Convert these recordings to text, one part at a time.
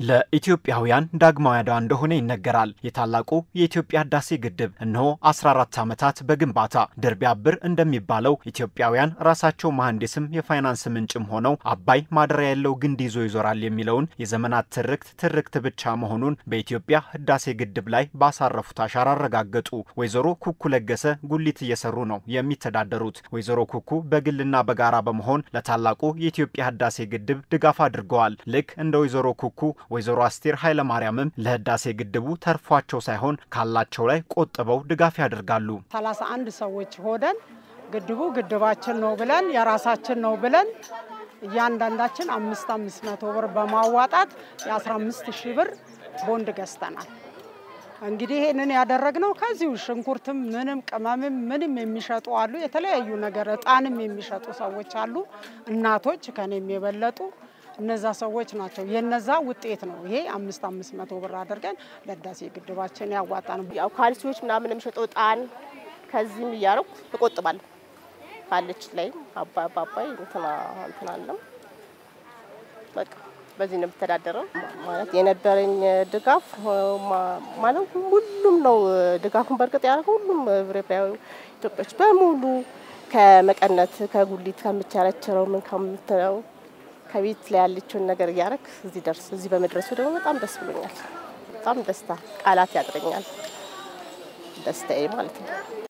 ለኢትዮጵያውያን ዳግማዊ አድዋ እንደሆነ ይነገራል። የታላቁ የኢትዮጵያ ህዳሴ ግድብ እነሆ 14 ዓመታት በግንባታ ድር ቢያብር እንደሚባለው ኢትዮጵያውያን ራሳቸው መሐንዲስም የፋይናንስ ምንጭም ሆነው አባይ ማደሪያ ያለው ግንድ ይዞ ይዞራል የሚለውን የዘመናት ትርክት ብቻ መሆኑን በኢትዮጵያ ህዳሴ ግድብ ላይ ባሳረፉት አሻራ አረጋገጡ። ወይዘሮ ኩኩ ለገሰ ጉሊት እየሰሩ ነው የሚተዳደሩት። ወይዘሮ ኩኩ በግልና በጋራ በመሆን ለታላቁ የኢትዮጵያ ህዳሴ ግድብ ድጋፍ አድርገዋል። ልክ እንደ ወይዘሮ ኩኩ ወይዘሮ አስቴር ኃይለ ማርያምም ለህዳሴ ግድቡ ተርፏቸው ሳይሆን ካላቸው ላይ ቆጥበው ድጋፍ ያደርጋሉ። 31 ሰዎች ሆደን ግድቡ ግድባችን ነው ብለን የራሳችን ነው ብለን እያንዳንዳችን 500 ብር በማዋጣት የ15000 ብር ቦንድ ገዝተናል። እንግዲህ ይሄንን ያደረግነው ከዚሁ ሽንኩርትም ምንም ቅመምም ምንም የሚሸጡ አሉ፣ የተለያዩ ነገር ዕጣንም የሚሸጡ ሰዎች አሉ፣ እናቶች ከኔም የበለጡ እነዛ ሰዎች ናቸው። የነዛ ውጤት ነው ይሄ 500 ብር አድርገን ለህዳሴ ግድባችን ያዋጣን። ያው ካልሲዎች ምናምን የሚሸጠው ጣን ከዚህም እያረኩ ተቆጥባለሁ። ካለች ላይ አባባይ እንትናለም በቃ በዚህ ነው ተዳደረው ማለት የነበረኝ ድጋፍ ማለት ሁሉም ነው። ድጋፉን በርግጥ ያደረገው ሁሉም ብሬፕራው ኢትዮጵያዎች በሙሉ ከመቀነት ከጉሊት ከምቻረችረው ምን ከምትለው ከቤት ላይ ያለችውን ነገር ያረክ እዚህ በመድረሱ ደግሞ በጣም ደስ ብሎኛል። በጣም ደስታ ቃላት ያጥረኛል ደስታዬ ማለት ነው።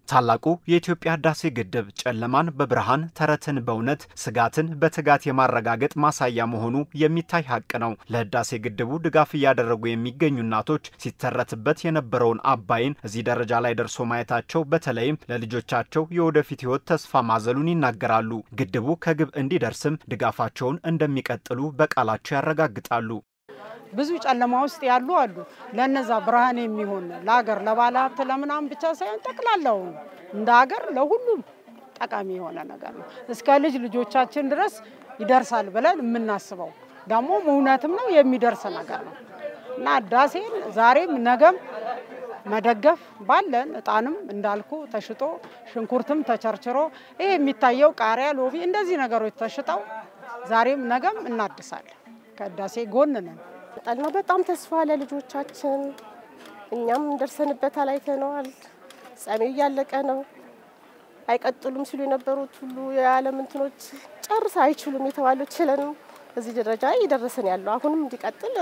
ታላቁ የኢትዮጵያ ህዳሴ ግድብ ጨለማን በብርሃን ተረትን በእውነት ስጋትን በትጋት የማረጋገጥ ማሳያ መሆኑ የሚታይ ሀቅ ነው። ለህዳሴ ግድቡ ድጋፍ እያደረጉ የሚገኙ እናቶች ሲተረትበት የነበረውን አባይን እዚህ ደረጃ ላይ ደርሶ ማየታቸው በተለይም ለልጆቻቸው የወደፊት ህይወት ተስፋ ማዘሉን ይናገራሉ። ግድቡ ከግብ እንዲደርስም ድጋፋቸውን እንደሚቀጥሉ በቃላቸው ያረጋግጣሉ። ብዙ ጨለማ ውስጥ ያሉ አሉ። ለነዛ ብርሃን የሚሆን ለሀገር ለባለሀብት ለምናም ብቻ ሳይሆን ጠቅላላው እንደ ሀገር ለሁሉም ጠቃሚ የሆነ ነገር ነው። እስከ ልጆቻችን ድረስ ይደርሳል ብለን የምናስበው ደግሞ እውነትም ነው የሚደርስ ነገር ነው እና ህዳሴን ዛሬም ነገም መደገፍ ባለን ዕጣንም እንዳልኩ ተሽጦ ሽንኩርትም ተቸርችሮ ይሄ የሚታየው ቃሪያ ሎቢ እንደዚህ ነገሮች ተሽጠው ዛሬም ነገም እናድሳለን። ከህዳሴ ጎን ነን። በጣም ተስፋ ለልጆቻችን እኛም ደርሰንበት አይተነዋል። ጸሜ ያለቀ ነው። አይቀጥሉም ሲሉ የነበሩት ሁሉ የዓለም እንትኖች ጨርሳ አይችሉም የተባለው ችለን እዚህ ደረጃ ይደርሰን ያለው አሁንም እንዲቀጥል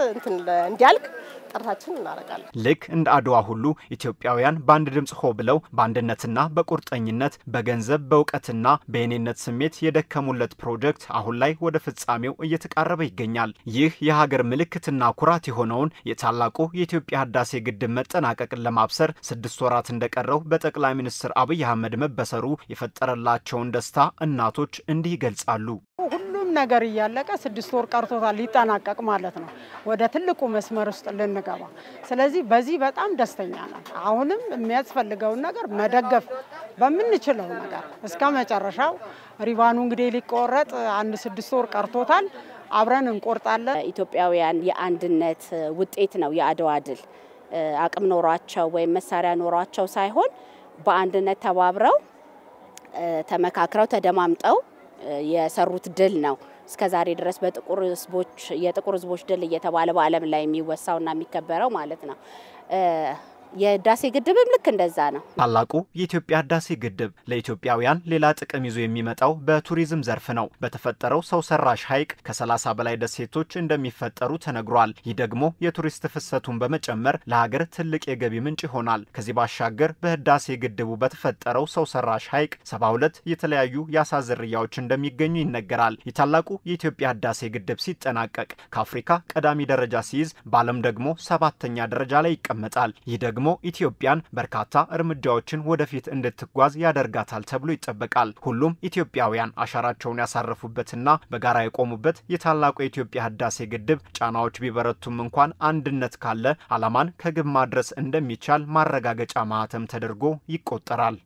እንዲያልቅ ጥረታችን እናረጋለን። ልክ እንደ አድዋ ሁሉ ኢትዮጵያውያን በአንድ ድምጽ ሆ ብለው በአንድነትና በቁርጠኝነት በገንዘብ በእውቀትና በየኔነት ስሜት የደከሙለት ፕሮጀክት አሁን ላይ ወደ ፍጻሜው እየተቃረበ ይገኛል። ይህ የሀገር ምልክትና ኩራት የሆነውን የታላቁ የኢትዮጵያ ህዳሴ ግድብ መጠናቀቅን ለማብሰር 6 ወራት እንደቀረው በጠቅላይ ሚኒስትር አብይ አህመድ መበሰሩ የፈጠረላቸውን ደስታ እናቶች እንዲህ ይገልጻሉ። ነገር ያለቀ 6 ወር ቀርቶታል ሊጠናቀቅ ማለት ነው፣ ወደ ትልቁ መስመር ውስጥ ልንገባ። ስለዚህ በዚህ በጣም ደስተኛ ነን። አሁንም የሚያስፈልገው ነገር መደገፍ በመንችለው ነገር እስከመጨረሻው ሪባኑ እንግዲህ ሊቆረጥ 6 ወር ቀርቶታል። አብረን እንቆርጣለን። ኢትዮጵያውያን የአንድነት ውጤት ነው የአድዋ ድል። አቅም ኖሯቸው ወይ መሳሪያ ኖሯቸው ሳይሆን በአንድነት ተባብረው ተመካክረው ተደማምጠው የሰሩት ድል ነው። እስከዛሬ ድረስ የጥቁር ህዝቦች ድል እየተባለ በዓለም ላይ የሚወሳውና የሚከበረው ማለት ነው። የህዳሴ ግድብም ልክ እንደዛ ነው። ታላቁ የኢትዮጵያ ህዳሴ ግድብ ለኢትዮጵያውያን ሌላ ጥቅም ይዞ የሚመጣው በቱሪዝም ዘርፍ ነው። በተፈጠረው ሰው ሰራሽ ሐይቅ ከ30 በላይ ደሴቶች እንደሚፈጠሩ ተነግሯል። ይህ ደግሞ የቱሪስት ፍሰቱን በመጨመር ለሀገር ትልቅ የገቢ ምንጭ ይሆናል። ከዚህ ባሻገር በህዳሴ ግድቡ በተፈጠረው ሰው ሰራሽ ሐይቅ 72 የተለያዩ የአሳ ዝርያዎች እንደሚገኙ ይነገራል። የታላቁ የኢትዮጵያ ህዳሴ ግድብ ሲጠናቀቅ ከአፍሪካ ቀዳሚ ደረጃ ሲይዝ በዓለም ደግሞ 7ኛ ደረጃ ላይ ይቀመጣል። ይህ ደግሞ ኢትዮጵያን በርካታ እርምጃዎችን ወደፊት እንድትጓዝ ያደርጋታል ተብሎ ይጠበቃል። ሁሉም ኢትዮጵያውያን አሻራቸውን ያሳረፉበትና በጋራ የቆሙበት የታላቁ የኢትዮጵያ ህዳሴ ግድብ ጫናዎች ቢበረቱም እንኳን አንድነት ካለ ዓላማን ከግብ ማድረስ እንደሚቻል ማረጋገጫ ማህተም ተደርጎ ይቆጠራል።